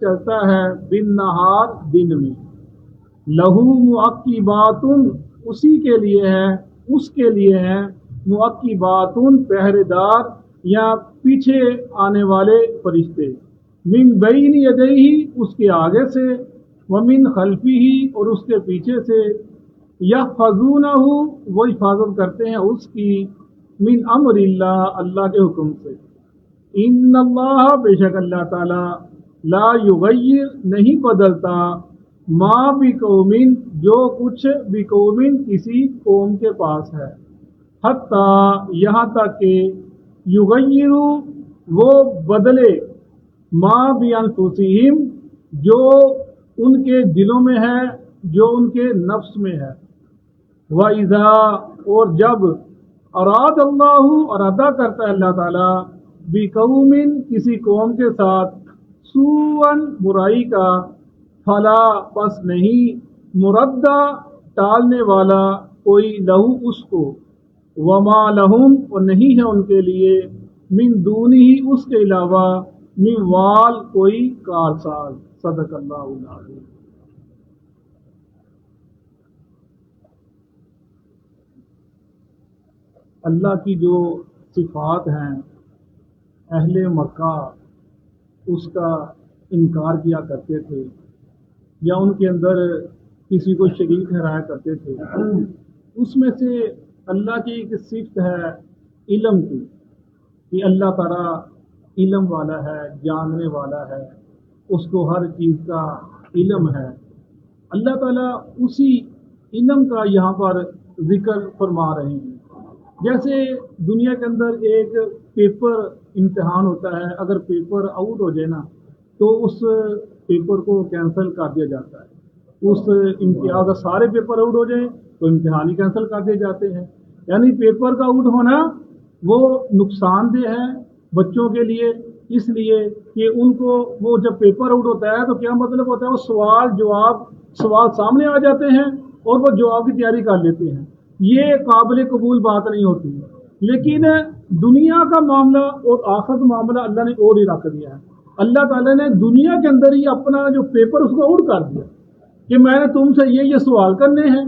چلتا ہے بن نہار دن میں، لہو معقباتن اسی کے لیے ہے، اس کے لیے ہے معقباتن پہرے دار یا پیچھے آنے والے فرشتے، من بین یدیہ اس کے آگے سے، ومن خلفہ اور اس کے پیچھے سے، یحفظونہ وہ حفاظت کرتے ہیں اس کی، من امر اللہ اللہ کے حکم سے، ان اللہ بے شک اللہ تعالی لا یغیر نہیں بدلتا، ما بقومن جو کچھ بقومن کسی قوم کے پاس ہے، حتی یہاں تک کہ یغیروا وہ بدلے، ما بانفسہم جو ان کے دلوں میں ہے، جو ان کے نفس میں ہے، وَإِذَا اور جب اراد اللہ ارادہ کرتا ہے اللہ تعالیٰ بقوم کسی قوم کے ساتھ سوءً برائی کا، فلا پس نہیں مردہ ٹالنے والا کوئی لہو اس کو، وما لہم اور نہیں ہے ان کے لیے من دونہ اس کے علاوہ من وال کوئی کارساز۔ صدق اللہ العظیم۔ اللہ کی جو صفات ہیں اہل مکہ اس کا انکار کیا کرتے تھے یا ان کے اندر کسی کو شریک ٹھہرایا کرتے تھے، اس میں سے اللہ کی ایک صفت ہے علم کی، کہ اللہ تعالیٰ علم والا ہے، جاننے والا ہے، اس کو ہر چیز کا علم ہے۔ اللہ تعالیٰ اسی علم کا یہاں پر ذکر فرما رہے ہیں۔ جیسے دنیا کے اندر ایک پیپر امتحان ہوتا ہے، اگر پیپر آؤٹ ہو جائے نا تو اس پیپر کو کینسل کر دیا جاتا ہے، اس اگر سارے پیپر آؤٹ ہو جائیں تو امتحان ہی کینسل کر دیے جاتے ہیں۔ یعنی پیپر کا آؤٹ ہونا وہ نقصان دہ ہے بچوں کے لیے، اس لیے کہ ان کو وہ جب پیپر آؤٹ ہوتا ہے تو کیا مطلب ہوتا ہے، وہ سوال سامنے آ جاتے ہیں اور وہ جواب کی تیاری کر لیتے ہیں، یہ قابل قبول بات نہیں ہوتی۔ لیکن دنیا کا معاملہ اور آخرت معاملہ اللہ نے اور ہی رکھ دیا ہے۔ اللہ تعالیٰ نے دنیا کے اندر ہی اپنا جو پیپر اس کو آؤٹ کر دیا کہ میں نے تم سے یہ سوال کرنے ہیں،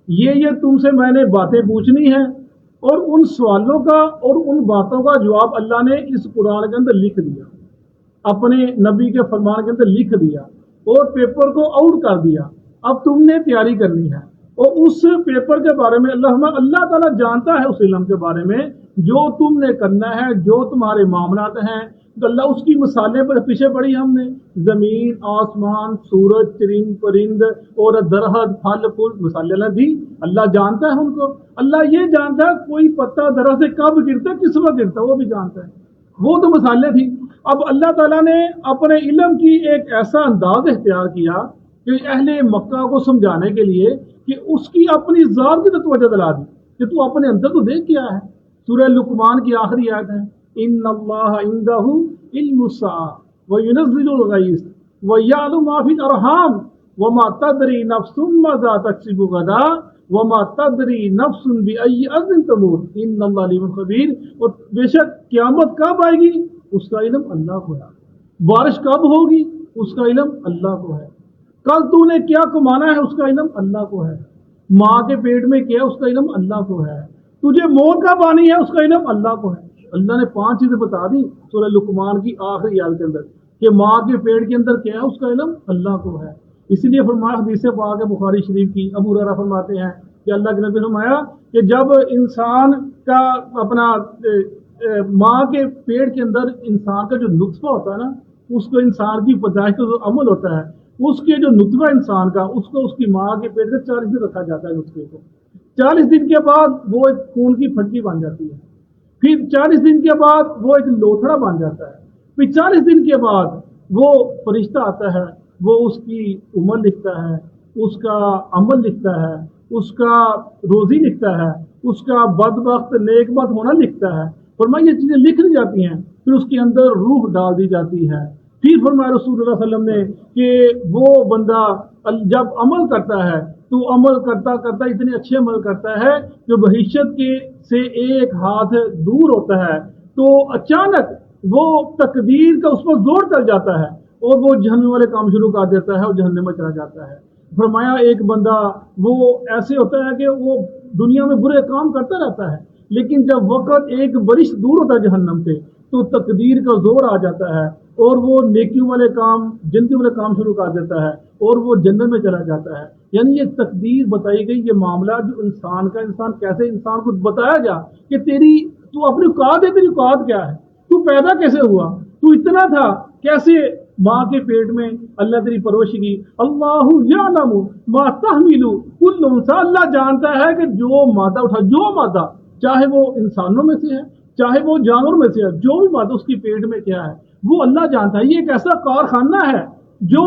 یہ تم سے میں نے باتیں پوچھنی ہیں، اور ان سوالوں کا اور ان باتوں کا جواب اللہ نے اس قرآن کے اندر لکھ دیا، اپنے نبی کے فرمان کے اندر لکھ دیا اور پیپر کو آؤٹ کر دیا۔ اب تم نے تیاری کرنی ہے، اور اس پیپر کے بارے میں اللہ تعالیٰ جانتا ہے، اس علم کے بارے میں جو تم نے کرنا ہے، جو تمہارے معاملات ہیں۔ تو اللہ اس کی مثالیں پر پیچھے پڑھی ہم نے، زمین، آسمان، سورج، چرند پرند اور درخت، پھل پھول، مثالیں اللہ دی۔ اللہ جانتا ہے ان کو، اللہ یہ جانتا ہے کوئی پتا درخت سے کب گرتا ہے، کس وقت گرتا ہے، وہ بھی جانتا ہے۔ وہ تو مثالیں تھی۔ اب اللہ تعالیٰ نے اپنے علم کی ایک ایسا انداز اختیار کیا کہ اہل مکہ کو سمجھانے کے لیے کہ اس کی اپنی ذات کی توجہ دلا دی کہ تو اپنے اندر تو دیکھ کیا ہے۔ سورہ لقمان کی آخری آیت ہے، ان اللہ عندہ علم الساعۃ وینزل الغیث ویعلم ما فی الارحام وما تدری نفس ماذا تکسب غدا وما تدری نفس بأی ارض تموت ان اللہ علیم خبیر۔ اور بے شک قیامت کب آئے گی اس کا علم اللہ کو ہے، بارش کب ہوگی اس کا علم اللہ کو ہے، کل تو نے کیا کمانا ہے اس کا علم اللہ کو ہے، ماں کے پیٹ میں کیا اس کا علم اللہ کو ہے، تجھے موت کب آنی ہے اس کا علم اللہ کو ہے۔ اللہ نے 5 چیزیں بتا دی سورہ لقمان کی آخری آیت کے اندر کہ ماں کے پیٹ کے اندر کیا ہے اس کا علم اللہ کو ہے۔ اسی لیے فرمایا حدیث پاک بخاری شریف کی، ابو ہریرہ فرماتے ہیں کہ اللہ کے نبی نے فرمایا کہ جب انسان کا اپنا ماں کے پیٹ کے اندر انسان کا جو نطفہ ہوتا ہے نا، اس کو انسان کی پیدائش کا جو عمل ہوتا ہے، اس کے جو نطفہ انسان کا اس کو اس کی ماں کے پیٹ سے 40 دن رکھا جاتا ہے، نطفے کو 40 دن کے بعد وہ ایک خون کی پھٹی بن جاتی ہے، پھر 40 دن کے بعد وہ ایک لوتھڑا بن جاتا ہے، پھر 40 دن کے بعد وہ فرشتہ آتا ہے، وہ اس کی عمر لکھتا ہے، اس کا عمل لکھتا ہے، اس کا روزی لکھتا ہے، اس کا بدبخت نیک بخت ہونا لکھتا ہے۔ فرمایا یہ چیزیں لکھ لی جاتی ہیں، پھر اس کے اندر روح ڈال دی جاتی ہے۔ پھر فرمایا رسول اللہ صلی اللہ علیہ وسلم نے کہ وہ بندہ جب عمل کرتا ہے تو عمل کرتا کرتا اتنے اچھے عمل کرتا ہے کہ بہشت کے سے ایک ہاتھ دور ہوتا ہے، تو اچانک وہ تقدیر کا اس پر زور چل جاتا ہے، اور وہ جہنم والے کام شروع کر دیتا ہے اور جہنم میں چلا جاتا ہے۔ فرمایا ایک بندہ وہ ایسے ہوتا ہے کہ وہ دنیا میں برے کام کرتا رہتا ہے، لیکن جب وقت ایک برش دور ہوتا ہے جہنم سے تو تقدیر کا زور آ جاتا ہے اور وہ نیکیوں والے کام جنتی والے کام شروع کر دیتا ہے اور وہ جنت میں چلا جاتا ہے۔ یعنی یہ تقدیر بتائی گئی، یہ معاملہ جو انسان کا، انسان کیسے، انسان کو بتایا جا کہ تو اپنی اوقات ہے، تیری اوقات کیا ہے، تو پیدا کیسے ہوا، تو اتنا تھا کیسے ماں کے پیٹ میں اللہ تیری پرورش کی۔ اللہ یعلم ما تحمل کل انثی، اللہ جانتا ہے کہ جو مادہ اٹھا، جو مادہ چاہے وہ انسانوں میں سے ہے چاہے وہ جانور میں سے ہے، جو بھی مادہ اس کی پیٹ میں کیا ہے وہ اللہ جانتا ہے۔ یہ ایک ایسا کارخانہ ہے جو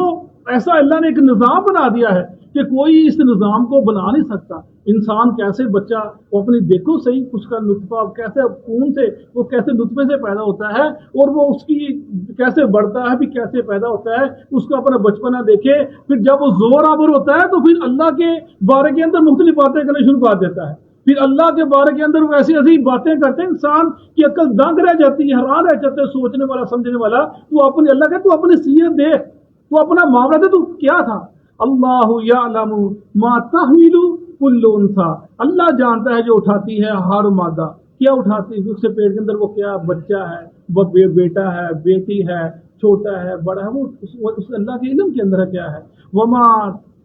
ایسا اللہ نے ایک نظام بنا دیا ہے کہ کوئی اس نظام کو بنا نہیں سکتا۔ انسان کیسے بچہ، وہ اپنی دیکھو صحیح، اس کا نطفہ کیسے خون سے، وہ کیسے نطفے سے پیدا ہوتا ہے اور وہ اس کی کیسے بڑھتا ہے، بھی کیسے پیدا ہوتا ہے، اس کا اپنا بچپنا دیکھے، پھر جب وہ زور آور ہوتا ہے تو پھر اللہ کے بارے کے اندر مختلف باتیں کرنا شروع کر دیتا ہے، پھر اللہ کے بارے کے اندر وہ ایسی ایسی باتیں کرتے ہیں انسان کی عقل دنگ رہ جاتی ہے، حیران رہ جاتے ہے سوچنے والا سمجھنے والا۔ تو اپنے اللہ کہ تو اپنی سیرت دیکھ، تو اپنا معاملہ دے، تو کیا تھا۔ اللہ یعلم ما تحمل کل انثی، اللہ جانتا ہے جو اٹھاتی ہے ہر مادہ، کیا اٹھاتی ہے، اس کے پیٹ کے اندر وہ کیا بچہ ہے، وہ بیٹا ہے، بیٹی ہے، چھوٹا ہے، بڑا ہے، وہ اس اللہ کے علم کے اندر کیا ہے۔ وما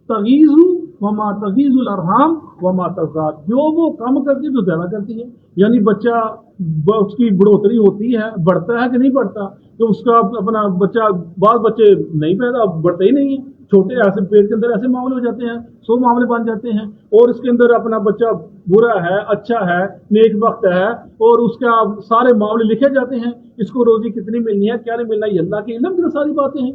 تغیض الارحام وما تزداد، جو وہ کم کرتی ہے تو زیادہ کرتی ہے۔ یعنی بچہ اس کی بڑھوتری ہوتی ہے، بڑھتا ہے کہ نہیں بڑھتا، تو اس کا اپنا بچہ، بعض بچے نہیں پیدا، بڑھتے ہی نہیں ہیں، چھوٹے ایسے پیٹ کے اندر ایسے معاملے ہو جاتے ہیں، 100 معاملے بن جاتے ہیں، اور اس کے اندر اپنا بچہ برا ہے، اچھا ہے، نیک وقت ہے، اور اس کا سارے معاملے لکھے جاتے ہیں، اس کو روزی کتنی ملنی ہے، کیا نہیں ملنا، یہ اللہ کے علم کی ساری باتیں ہیں۔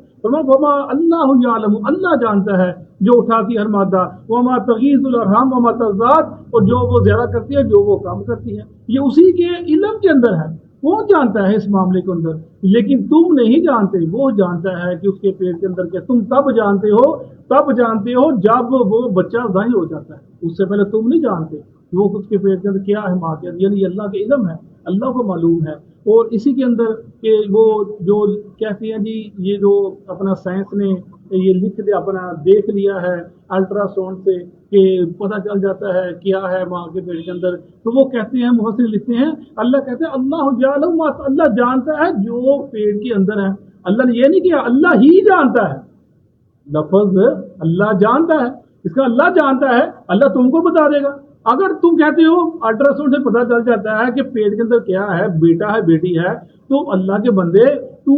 وما اللہ یعلم، اللہ جانتا ہے جو اٹھاتی ہر مادہ، وما تغیض الارحام وما تزداد، اور جو وہ زیادہ کرتی ہے، جو وہ کم کرتی ہے، یہ اسی کے علم کے اندر ہے، کون جانتا ہے اس معاملے کے اندر، لیکن تم نہیں جانتے، وہ جانتا ہے کہ اس کے پیٹ کے اندر کیا۔ تم تب جانتے ہو جب وہ بچہ ظاہر ہو جاتا ہے، اس سے پہلے تم نہیں جانتے وہ اس کے پیٹ کے اندر کیا ہے ماں کے اندر، یعنی اللہ کے علم ہے، اللہ کو معلوم ہے۔ اور اسی کے اندر کہ وہ جو کہتے ہیں جی، یہ جو اپنا سائنس نے یہ لکھ دیا، اپنا دیکھ لیا ہے الٹرا ساؤنڈ سے کہ پتہ چل جاتا ہے کیا ہے ماں کے پیٹ کے اندر، تو وہ کہتے ہیں، محسن لکھتے ہیں، اللہ کہتے ہیں اللہ یعلم، اللہ جانتا ہے جو پیٹ کے اندر ہے۔ اللہ نے یہ نہیں کیا، اللہ ہی جانتا ہے، لفظ اللہ جانتا ہے، اس کا اللہ جانتا ہے، اللہ تم کو بتا دے گا۔ اگر تم کہتے ہو الٹرا ساؤنڈ سے پتہ چل جاتا ہے کہ پیٹ کے اندر کیا ہے، بیٹا ہے بیٹی ہے، تو اللہ کے بندے تو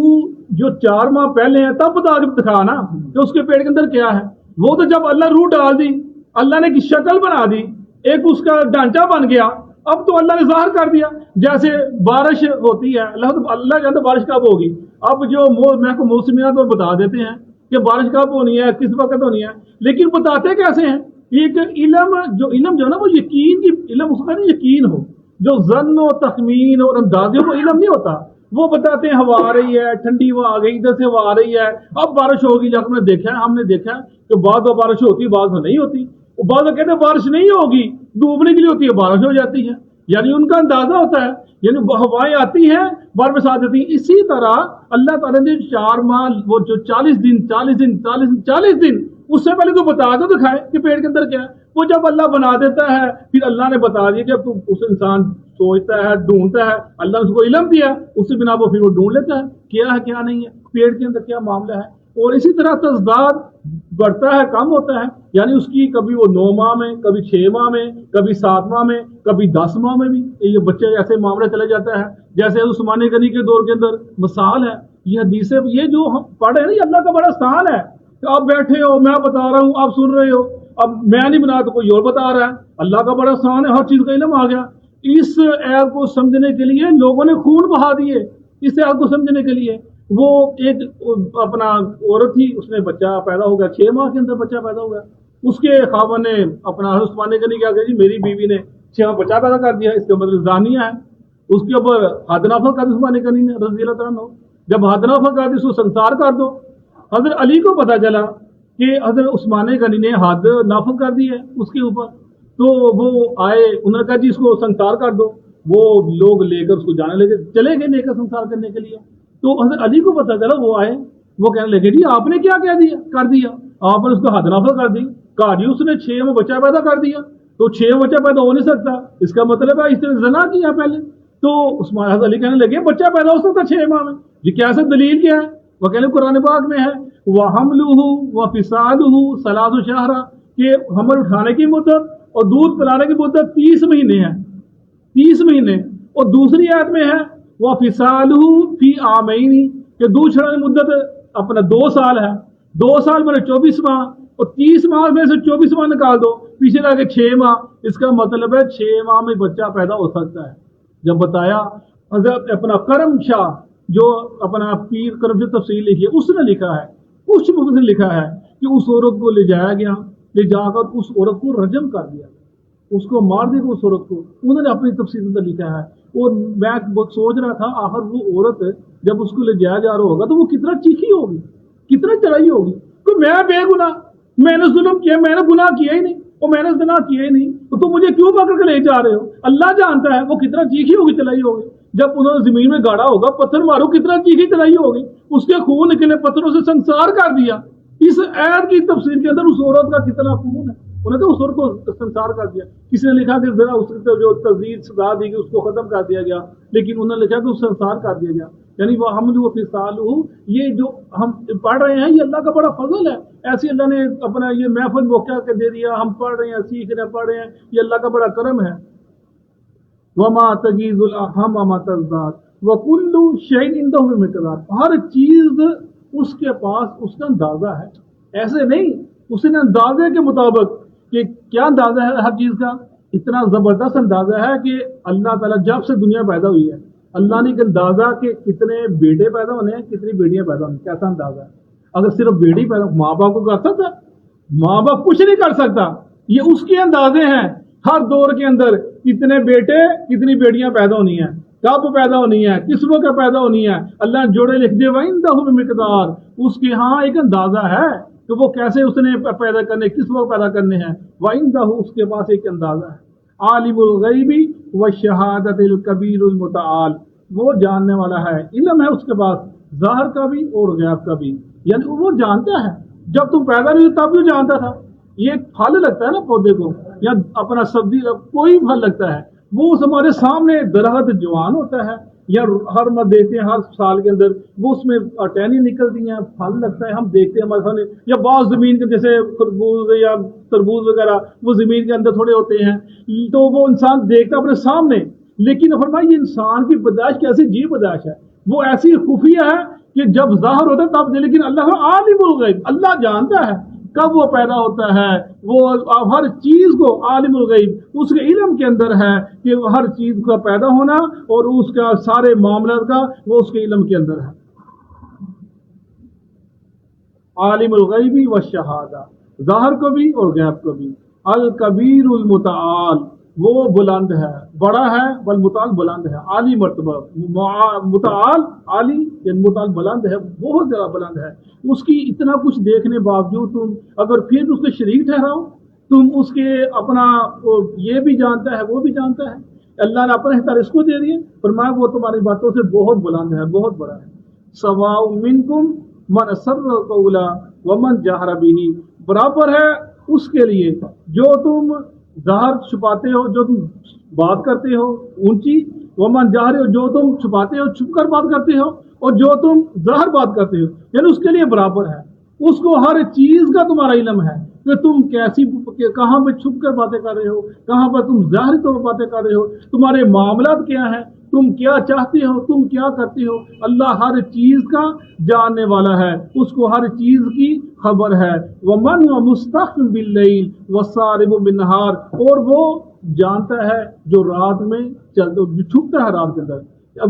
جو 4 ماہ پہلے ہیں تب بتا کے دکھا نا کہ اس کے پیٹ کے اندر کیا ہے۔ وہ تو جب اللہ روح ڈال دی، اللہ نے کی شکل بنا دی، ایک اس کا ڈھانچہ بن گیا، اب تو اللہ نے ظاہر کر دیا۔ جیسے بارش ہوتی ہے، اللہ جانتا بارش کب ہوگی، اب جو محکمہ موسمیات وہ بتا دیتے ہیں کہ بارش کب ہونی ہے، کس وقت ہونی ہے، لیکن بتاتے کیسے ہیں؟ ایک علم جو ہے نا، وہ یقین کی علم، اس میں یقین ہو، جو ظن و تخمین اور اندازے وہ علم نہیں ہوتا۔ وہ بتاتے ہیں ہوا آ رہی ہے، ٹھنڈی ہوا آ گئی، ادھر سے ہوا آ رہی ہے، اب بارش ہوگی، جب ہم نے دیکھا کہ بعض بارش ہوتی ہے، بعض میں نہیں ہوتی، بعض کہتے ہیں بارش نہیں ہوگی، ڈوبنے کے لیے ہوتی ہے، بارش ہو جاتی ہے، یعنی ان کا اندازہ ہوتا ہے، یعنی ہوائیں آتی ہیں، بارش آ جاتی ہے۔ اسی طرح اللہ تعالیٰ نے 4 ماہ، وہ جو 40 دن اس سے پہلے تو بتا دو، دکھائے کہ پیٹ کے اندر کیا ہے۔ وہ جب اللہ بنا دیتا ہے، پھر اللہ نے بتا دیا کہ اب تو اس انسان سوچتا ہے، ڈھونڈتا ہے، اللہ نے اس کو علم دیا، اس سے بنا پھر وہ ڈھونڈ لیتا ہے کیا ہے کیا نہیں ہے، پیٹ کے اندر کیا معاملہ ہے۔ اور اسی طرح تزداد بڑھتا ہے، کم ہوتا ہے، یعنی اس کی کبھی وہ 9 ماہ میں، کبھی 6 ماہ میں، کبھی 7 ماہ میں، کبھی 10 ماہ میں بھی یہ بچے ایسے معاملہ چلا جاتا ہے۔ جیسے عثمان غنی کے دور کے اندر مثال ہے، یہ حدیثیں، یہ جو ہم پڑھ رہے ہیں نا، یہ اللہ کا بڑا احسان ہے کہ آپ بیٹھے ہو، میں بتا رہا ہوں، آپ سن رہے ہو، اب میں نہیں بنا تو کوئی اور بتا رہا ہے، اللہ کا بڑا احسان ہے، ہر چیز کا علم آ گیا۔ اس ایپ کو سمجھنے کے لیے لوگوں نے خون بہا دیے، اس ایپ کو سمجھنے کے لیے۔ وہ ایک اپنا عورت تھی، اس نے بچہ پیدا ہو گیا، 6 ماہ کے اندر بچہ پیدا ہو گیا، اس کے خاوند نے اپنا عثمان غنی کیا کہ جی میری بیوی نے 6 ماہ بچہ پیدا کر دیا، اس کا مطلب زانیہ ہے، اس کے اوپر حد نافذ کر دی عثمان غنی نے رضی اللہ تعالیٰ عنہ، جب حد نافذ کر دی اس کو سنسار کر دو۔ حضرت علی کو پتا چلا کہ حضرت عثمان غنی نے حد نافذ کر دی ہے اس کے اوپر، تو وہ آئے، انہوں نے کہا جی اس کو سنسار کر دو، وہ لوگ لے کر اس کو جانے لگے، چلے گئے لے کر سنسار کرنے کے لیے۔ تو حضرت علی کو پتا چلا، وہ آئے وہ کہنے لگے جی آپ نے کیا کہہ دیا کر دیا، آپ نے اس کو حد نافذ کر دی، کہا جی اس نے 6 میں بچہ پیدا کر دیا، تو 6 بچہ پیدا ہو نہیں سکتا، اس کا مطلب ہے اس نے زنا کیا پہلے۔ تو عثمان حضرت علی کہنے لگے بچہ پیدا ہو سکتا 6 ماہ میں، جی کیسے دلیل کیا ہے؟ وہ کہنے قرآن پاک میں ہے وَحَمْلُهُ وَفِصَالُهُ 3 شہرا، کہ حمل اٹھانے کی مدت اور دودھ پلانے کی مدت 30 مہینے ہے، 30 مہینے۔ اور دوسری آیت میں ہے وَفِصَالُهُ فِي عَامَيْنِ، کہ دودھ چھڑانے کی مدت اپنا 2 سال ہے، 2 سال میں 24 ماہ، اور 30 ماہ میں سے 24 ماہ نکال دو، پیچھے لگے 6 ماہ، اس کا مطلب ہے 6 ماہ میں بچہ پیدا ہو سکتا ہے۔ جب بتایا حضرت اپنا کرم شاہ جو اپنا پیر کرم شاہ تفسیر لکھی ہے، اس نے لکھا ہے، کچھ مفسر نے لکھا ہے کہ اس عورت کو لے جایا گیا، لے جا کر اس عورت کو رجم کر دیا، اس کو مار دیا اس عورت کو، انہوں نے اپنی تفسیر میں لکھا ہے۔ اور میں سوچ رہا تھا آخر وہ عورت جب اس کو لے جایا جا رہا ہوگا تو وہ کتنا چیخی ہوگی، کتنا چڑھائی ہوگی کہ میں بے گناہ، میں نے ظلم کیا، میں نے گناہ کیا ہی نہیں، اور میں نے زنا کیا ہی نہیں، تو تم مجھے کیوں پکڑ کے لے جا رہے ہو؟ اللہ جانتا ہے وہ کتنا چیخی ہوگی، چلائی ہوگی۔ جب انہوں نے زمین میں گاڑا ہوگا، پتھر مارو، کتنا چیخی چلائی ہوگی، اس کے خون نکلے، پتھروں سے سنسار کر دیا۔ اس آیت کی تفسیر کے اندر اس عورت کا کتنا خون ہے، انہوں نے اس عورت کو سنسار کر دیا۔ کسی نے لکھا کہ ذرا اس کی جو تزویر سزا دی گئی اس کو ختم کر دیا گیا، لیکن انہوں نے لکھا کہ اس سنسار کر دیا گیا۔ یعنی وہ حمل و فصال، یہ جو ہم پڑھ رہے ہیں یہ اللہ کا بڑا فضل ہے، ایسے اللہ نے اپنا یہ محفل موقع کے دے دیا، ہم پڑھ رہے ہیں، سیکھ رہے ہیں، پڑھ رہے ہیں، یہ اللہ کا بڑا کرم ہے۔ وما تغیض الارحام وما تزداد وکل شیء عنده بمقدار، ہر چیز اس کے پاس اس کا اندازہ ہے، ایسے نہیں اس نے اندازے کے مطابق، کہ کیا اندازہ ہے ہر چیز کا؟ اتنا زبردست اندازہ ہے کہ اللہ تعالیٰ جب سے دنیا پیدا ہوئی ہے اللہ نے ایک اندازہ کہ کتنے بیٹے پیدا ہونے ہیں، کتنی بیٹیاں پیدا ہونے ہیں، کیسا اندازہ ہے؟ اگر صرف بیٹی پیدا، ماں باپ کو کر سکتا؟ ماں باپ کچھ نہیں کر سکتا، یہ اس کے اندازے ہیں۔ ہر دور کے اندر کتنے بیٹے کتنی بیٹیاں پیدا ہونی ہیں، کب پیدا ہونی ہے، کس وقت پیدا ہونی ہے، اللہ نے جوڑے لکھ دیے وَعِندَهُ بِمِقْدَار، اس کے ہاں ایک اندازہ ہے کہ وہ کیسے اس نے پیدا کرنے، کس وقت پیدا کرنے ہیں، وَعِندَهُ اس کے پاس ایک اندازہ ہے۔ عالم الغیب والشہادۃ الکبیر المتعال، وہ جاننے والا ہے، علم ہے اس کے پاس ظاہر کا بھی اور غیب کا بھی، یعنی وہ جانتا ہے، جب تم پیدا نہیں ہوئے تب بھی جانتا تھا۔ یہ پھل لگتا ہے نا پودے کو یا اپنا سبزی کوئی پھل لگتا ہے، وہ ہمارے سامنے درخت جوان ہوتا ہے یا ہر مت دیکھتے ہیں ہر سال کے اندر وہ اس میں ٹہنی نکلتی ہیں، پھل لگتا ہے، ہم دیکھتے ہیں ہمارے سامنے، یا بعض زمین کے جیسے خربوز یا تربوز وغیرہ وہ زمین کے اندر تھوڑے ہوتے ہیں تو وہ انسان دیکھتا اپنے سامنے، لیکن فرمایا یہ انسان کی پیدائش کیسی عجیب پیدائش ہے، وہ ایسی خفیہ ہے کہ جب ظاہر ہوتا ہے تب دے، لیکن اللہ عالم الغیب، اللہ جانتا ہے کب وہ پیدا ہوتا ہے، وہ ہر چیز کو عالم الغیب اس کے علم کے اندر ہے کہ ہر چیز کا پیدا ہونا اور اس کا سارے معاملات کا وہ اس کے علم کے اندر ہے۔ عالم الغیب والشہادہ، ظاہر کو بھی اور غیب کو بھی۔ الکبیر المتعال، وہ بلند ہے، بڑا ہے، والمتعال بلند ہے، عالی مرتبہ، متعال عالی یعنی متعال بلند ہے، بہت زیادہ بلند ہے۔ اس کی اتنا کچھ دیکھنے باوجود تم اگر پھر اس کے شریک ٹھہراؤ، تم اس کے اپنا یہ بھی جانتا ہے وہ بھی جانتا ہے، اللہ نے اپنے اختیار اس کو دے دیے، فرمایا وہ تمہاری باتوں سے بہت بلند ہے، بہت بڑا ہے۔ سواء منکم من اسر القول ومن جہر به، برابر ہے اس کے لیے جو تم ظاہر چھپاتے ہو، جو تم بات کرتے ہو اونچی، ومن جہر ہو جو تم چھپاتے ہو چھپ کر بات کرتے ہو، اور جو تم ظاہر بات کرتے ہو، یعنی اس کے لیے برابر ہے، اس کو ہر چیز کا تمہارا علم ہے کہ تم کیسی کہاں پہ چھپ کر باتیں کر رہے ہو، کہاں پر تم ظاہری طور پر باتیں کر رہے ہو، تمہارے معاملات کیا ہیں، تم کیا چاہتے ہو، تم کیا کرتے ہو، اللہ ہر چیز کا جاننے والا ہے، اس کو ہر چیز کی خبر ہے۔ وَمَنْ وَمُسْتَخْفٍ بِاللَّيْلِ وَالسَّارِبُ بِالنَّهَارِ، اور وہ جانتا ہے جو رات میں چلتا، جو چھپتا ہے رات کے اندر۔ اب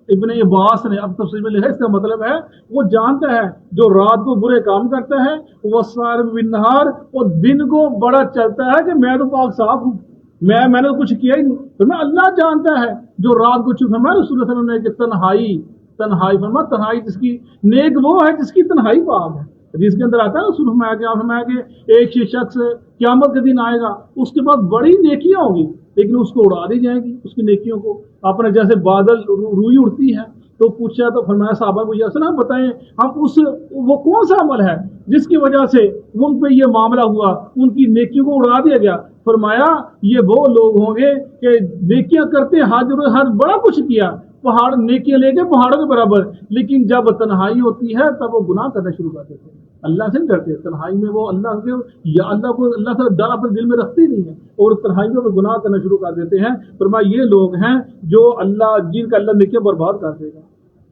ابن عباس نے اب تفسیر میں لکھا، اس کا مطلب ہے وہ جانتا ہے جو رات کو برے کام کرتا ہے، وَالسَّارِبُ بِالنَّهَارِ، اور دن کو بڑا چلتا ہے کہ میں تو پاک صاف ہوں، میں نے کچھ کیا ہی نہیں، فرمایا اللہ جانتا ہے جو رات کو چھپ، فرمایا رسول اللہ صلی اللہ علیہ وسلم نے کہ تنہائی فرمایا تنہائی جس کی نیک وہ ہے جس کی تنہائی پاک ہے، جس کے اندر آتا ہے رسول فرمایا کہ ایک شخص قیامت کے دن آئے گا، اس کے پاس بڑی نیکیاں ہوں گی لیکن اس کو اڑا دی جائیں گی، اس کی نیکیوں کو، اپنے جیسے بادل روئی اڑتی ہے تو پوچھا تو فرمایا صحابہ مجھے سنا بتائیں ہم وہ کون سا عمل ہے جس کی وجہ سے ان پہ یہ معاملہ ہوا، ان کی نیکیوں کو اڑا دیا گیا؟ فرمایا یہ وہ لوگ ہوں گے کہ نیکیاں کرتے ہر بڑا کچھ کیا، پہاڑ نیکیاں لے کے پہاڑوں کے برابر، لیکن جب تنہائی ہوتی ہے تب وہ گناہ کرنا شروع کر دیتے ہیں، اللہ سے نہیں ڈرتے۔ تنہائی میں وہ اللہ سے ڈر اپنے دل میں رکھتے ہی نہیں ہے اور تنہائی میں وہ گناہ کرنا شروع کر دیتے ہیں۔ فرمایا یہ لوگ ہیں جو جن کا اللہ نیکیاں برباد کر دے گا۔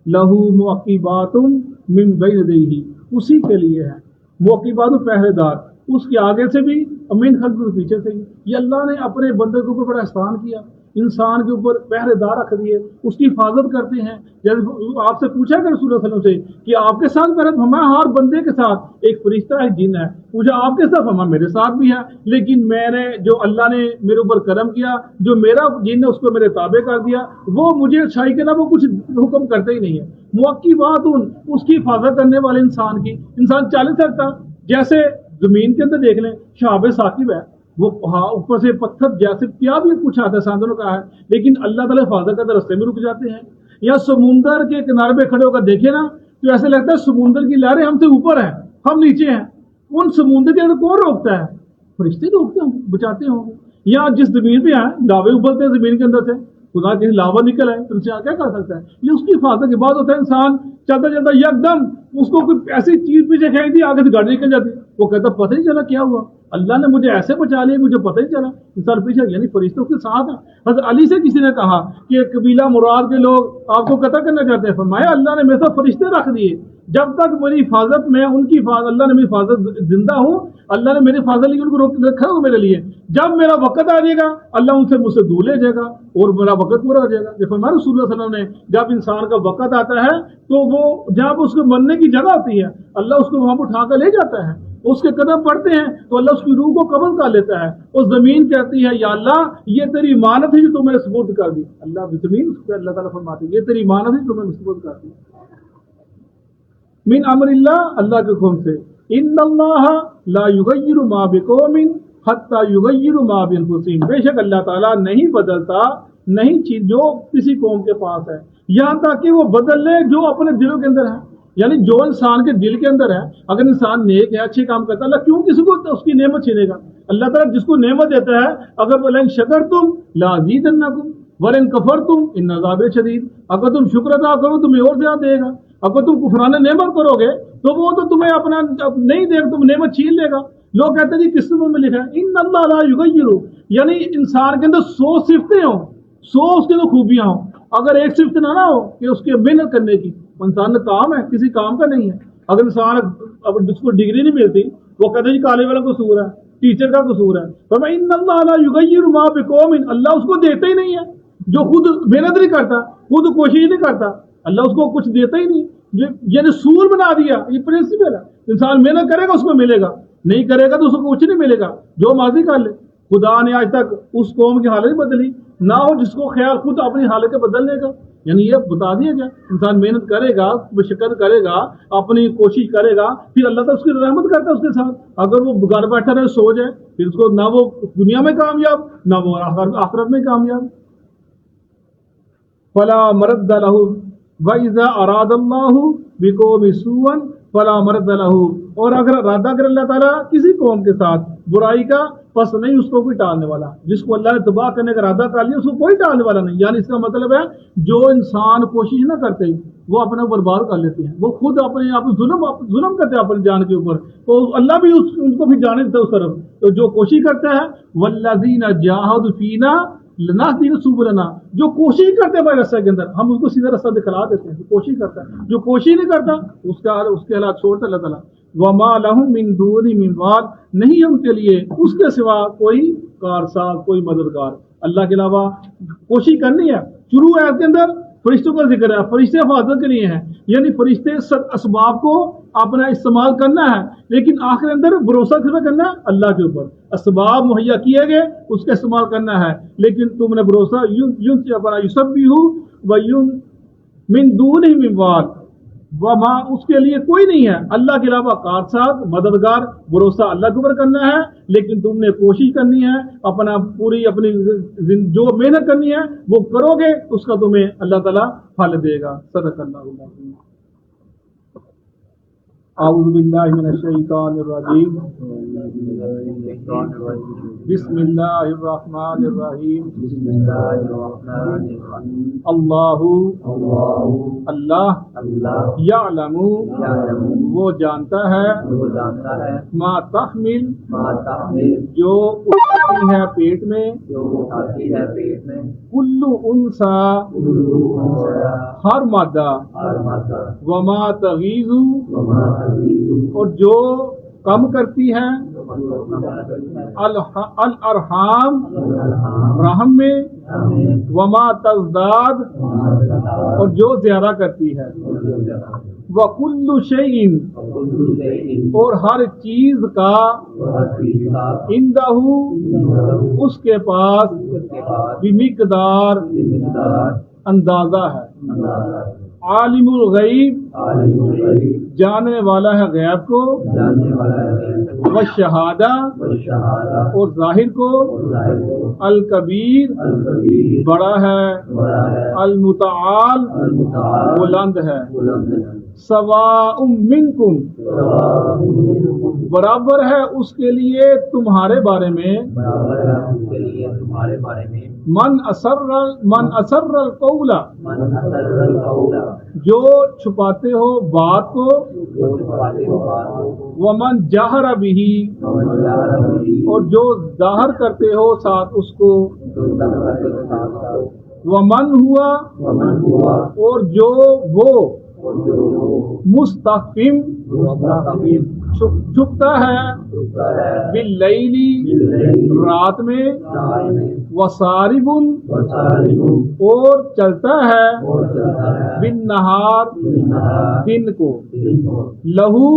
لہو معقبات من بین یدیہ، اسی کے لیے ہے معقبات پہرے دار، اس کے آگے سے بھی من خلفہ پیچھے سے بھی۔ یہ اللہ نے اپنے بندے کے اوپر بڑا احسان کیا، انسان کے اوپر پہرے دار رکھ دیے، اس کی حفاظت کرتے ہیں۔ جب آپ سے پوچھا کہ رسول اللہ صلی اللہ علیہ وسلم سے کہ آپ کے ساتھ پہرے، ہمارا ہر بندے کے ساتھ ایک فرشتہ ہے، جن ہے، پوچھا آپ کے ساتھ، ہمارا میرے ساتھ بھی ہے، لیکن میں نے جو اللہ نے میرے اوپر کرم کیا، جو میرا جن ہے اس کو میرے تابع کر دیا، وہ مجھے اچھائی کے علاوہ کچھ حکم کرتے ہی نہیں ہے۔ موقعات اس کی حفاظت کرنے والے انسان چل سکتا، جیسے زمین کے اندر دیکھ لیں شہاب ثاقب ہے، وہ اوپر سے پتھر جیسے کیا بھی کچھ آتا ہے ساندھنوں کا ہے، لیکن اللہ تعالیٰ حفاظت کرتے رستے میں رک جاتے ہیں۔ یا سمندر کے کنارے پہ کھڑے ہو کر دیکھیں نا تو ایسے لگتا ہے سمندر کی لہریں ہم سے اوپر ہیں، ہم نیچے ہیں، ان سمندر کے اندر کون روکتا ہے؟ فرشتے روکتے ہوں، بچاتے ہوں گے۔ یا جس زمین پہ ہیں لاوے ابلتے ہیں زمین کے اندر سے، خدا کہیں لاوا نکل ہے تو ان سے کیا کر سکتا ہے؟ یہ اس کی حفاظت کے بعد ہوتا ہے۔ انسان چلتا چلتا یکدم اس کو کوئی ایسی چیز پیچھے کھینچ دی، آگے سے گاڑی نکل جاتی، وہ کہتا پتہ نہیں چلا کیا ہوا، اللہ نے مجھے ایسے بچا لیا مجھے پتہ نہیں چلا۔ انسان پیچھے یعنی فرشتوں کے ساتھ ہیں۔ حضرت علی سے کسی نے کہا کہ قبیلہ مراد کے لوگ آپ کو قتل کرنا چاہتے ہیں، فرمایا اللہ نے میرے ساتھ فرشتے رکھ دیے، جب تک میری حفاظت میں ان کی حفاظت، اللہ نے میری حفاظت زندہ ہوں، اللہ نے میری حفاظت لیے ان کو روک رکھا ہو میرے لیے، جب میرا وقت آ جائے گا اللہ ان سے مجھ سے دور لے جائے گا اور میرا وقت پورا ہو جائے گا۔ یہ فرمایا رسول اللہ صلی اللہ علیہ وسلم نے، جب انسان کا وقت آتا ہے تو وہ جب اس کو مرنے کی جگہ ہوتی ہے اللہ اس کو وہاں اٹھا کر لے جاتا ہے، اس کے قدم پڑتے ہیں تو اللہ اس کی روح کو قبض کر لیتا ہے، اور زمین کہتی ہے یا اللہ یہ تیری امانت ہے جو تم نے سپرد کر دی، زمین اللہ تعالیٰ فرماتے ہیں یہ تیری امانت ہے جو تم نے سپرد کر دی۔ من امر اللہ، اللہ کے حکم سے، ان اللہ لا یغیر ما بقوم حتی یغیروا ما بانفسہم، بے شک اللہ تعالیٰ نہیں بدلتا نہیں چیز جو کسی قوم کے پاس ہے یہاں تک کہ وہ بدل لے جو اپنے دلوں کے اندر ہے۔ یعنی جو انسان کے دل کے اندر ہے، اگر انسان نیک ہے اچھے کام کرتا ہے، اللہ کیوں کسی کو اس کی نعمت چھینے گا؟ اللہ تعالیٰ جس کو نعمت دیتا ہے، اگر وَلَئِن شَكَرْتُمْ لَأَزِيدَنَّكُمْ وَلَئِن كَفَرْتُمْ إِنَّ عَذَابِي شَدِيدٌ، اگر تم شکر ادا کرو تمہیں اور زیادہ دے گا، اگر تم کفران نعمت کرو گے تو وہ تو تمہیں اپنا نہیں دے گا، تم نعمت چھین لے گا۔ لوگ کہتے ہیں جی کس میں لکھا ہے ان اللہ لا یغیر، یعنی انسان کے اندر 100 صفتیں ہوں، 100 اس کے اندر خوبیاں ہوں، اگر ایک صفت نہ ہو کہ اس کے محنت کرنے کی، انسان نے کام ہے کسی کام کا نہیں ہے۔ اگر انسان جس کو ڈگری نہیں ملتی وہ کہتے ہیں جی کالج والا قصور ہے، ٹیچر کا قصور ہے، فرمایا ان اللہ لا یغیر ما بقوم، اللہ اس کو دیتا ہی نہیں ہے جو خود محنت نہیں کرتا، خود کوشش نہیں کرتا، اللہ اس کو کچھ دیتا ہی نہیں، یہ رسول بنا دیا۔ یہ پرنسپل ہے، انسان محنت کرے گا اس کو ملے گا، نہیں کرے گا تو اس کو کچھ نہیں ملے گا، جو مرضی کر لے۔ خدا نے آج تک اس قوم کی حالت بدلی نہ ہو جس کو خیال خود اپنی حالت بدلنے کا، یعنی یہ بتا دیا گیا انسان محنت کرے گا، مشقت کرے گا، اپنی کوشش کرے گا، پھر اللہ تعالیٰ اس کی رحمت کرتا ہے اس کے ساتھ۔ اگر وہ گھر بیٹھا رہے سو جائے پھر اس کو نہ وہ دنیا میں کامیاب نہ وہ آخرت میں کامیاب۔ فلا مرد لہ وَإِذَا أَرَادَ اللَّهُ بِقَوْمٍ سُوءًا فَلَا مَرَدَّ لَهُ، اور اگر ارادہ کرے اللہ تعالیٰ کسی قوم کے ساتھ برائی کا، پس نہیں اس کو کوئی ٹالنے والا۔ جس کو اللہ نے تباہ کرنے کا ارادہ کر لیا اس کو کوئی ٹالنے والا نہیں۔ یعنی اس کا مطلب ہے جو انسان کوشش نہ کرتے وہ اپنا برباد کر لیتے ہیں، وہ خود اپنے آپ ظلم کرتے ہیں اپنی جان کے اوپر، تو اللہ بھی ان کو بھی جانے دیتا ہے اس طرف۔ تو جو کوشش کرتا ہے وَالَّذِينَ جَاهَدُوا فِينَا لَنَهْدِيَنَّهُمْ سُبُلَنَا، جو کوشش کرتے ہیں ہمارے راستے کے اندر ہم اس کو سیدھا راستہ دکھلا دیتے ہیں۔ جو کوشش کرتا ہے، جو کوشش نہیں کرتا اس کے حالات چھوڑتا اللہ تعالیٰ۔ وَمَا لَهُم مِّن دُونِهِ مِّن وَالٍ، نہیں ہے ان کے لیے اس کے سوا کوئی کارساز، کوئی مددگار۔ اللہ کے علاوہ کوشش کرنی ہے۔ شروع ہے اس کے اندر فرشتوں کا ذکر ہے، فرشتے حفاظت کے لیے ہیں، یعنی فرشتے اسباب کو اپنا استعمال کرنا ہے، لیکن آخر اندر بھروسہ کس پہ کرنا ہے؟ اللہ کے اوپر۔ اسباب مہیا کیے گئے اس کا استعمال کرنا ہے، لیکن تم نے بھروسہ یوں سے اپنا یسبحوا وَیُن من دونہ من وال، وما اس کے لیے کوئی نہیں ہے اللہ کے علاوہ کارساز مددگار. بھروسہ اللہ کے اوپر کرنا ہے، لیکن تم نے کوشش کرنی ہے، اپنا پوری اپنی جو محنت کرنی ہے وہ کرو گے، اس کا تمہیں اللہ تعالیٰ پھل دے گا. صدق اللہ العظیم. اعوذ باللہ من الشیطان الرجیم. بسم اللہ الرحمن الرحیم. اللہ یعلم وہ جانتا ہے ما تحمل جو اٹھاتی ہے پیٹ میں، کل انثی ہر مادہ، وما تغیض اور جو کم کرتی ہے، الارحام رحم میں، وما تزداد اور جو زیادہ کرتی ہے، وکل شیء اور ہر چیز کا، عندہ اس کے پاس، بمقدار اندازہ ہے. عالم الغیب جاننے والا ہے غیب کو، والشہادہ اور ظاہر کو، الکبیر بڑا ہے، المتعال بلند ہے. سواء منکم برابر ہے اس کے لیے تمہارے بارے میں، من اسر القول جو چھپاتے ہو بات کو، ومن جہر بھی اور جو ظاہر کرتے ہو ساتھ اس کو، ومن ہوا اور جو وہ مستقیم چھپتا ہے، باللیل رات میں، وسارب اور چلتا ہے، بالنہار دن کو، لہو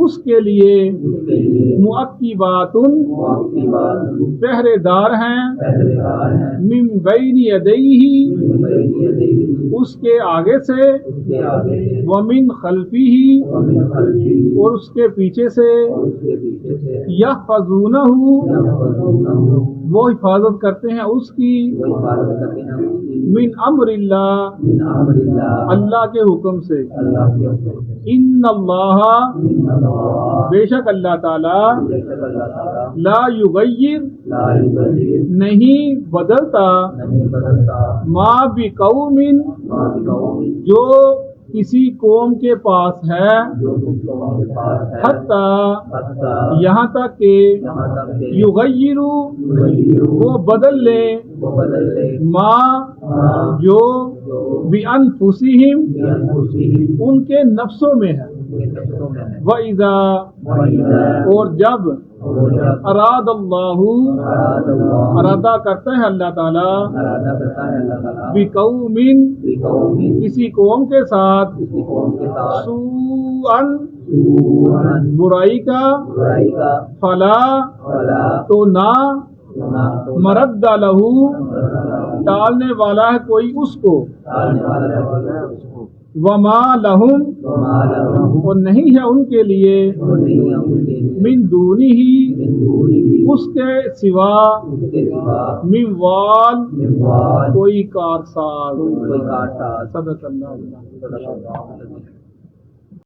اس کے لیے، معقبات پہرے دار ہیں، من بین یدیہ اس کے آگے سے، ومن خلفہ اور اس کے پیچھے سے، یحفظونہ وہ حفاظت کرتے ہیں اس کی، من امر اللہ اللہ کے حکم سے. ان اللہ بے شک اللہ تعالی، لا یغیر نہیں بدلتا، ما بقوم جو کسی قوم کے پاس ہے، حتی یہاں تک کہ یغیرو وہ بدل لیں، ما جو بانفسہم ان کے نفسوں میں ہے، وَإِذَا اور جب، اراد اللہ ارادہ کرتا ہے اللہ تعالی، بقوم کسی قوم کے ساتھ، سوءً برائی کا، فلا تو نہ، مرد لہو ٹالنے والا ہے کوئی اس کو، وما لہم اور نہیں ہے ان کے لیے، من دونہ اس کے سوا، من وال کوئی کارساز. صدق اللہ.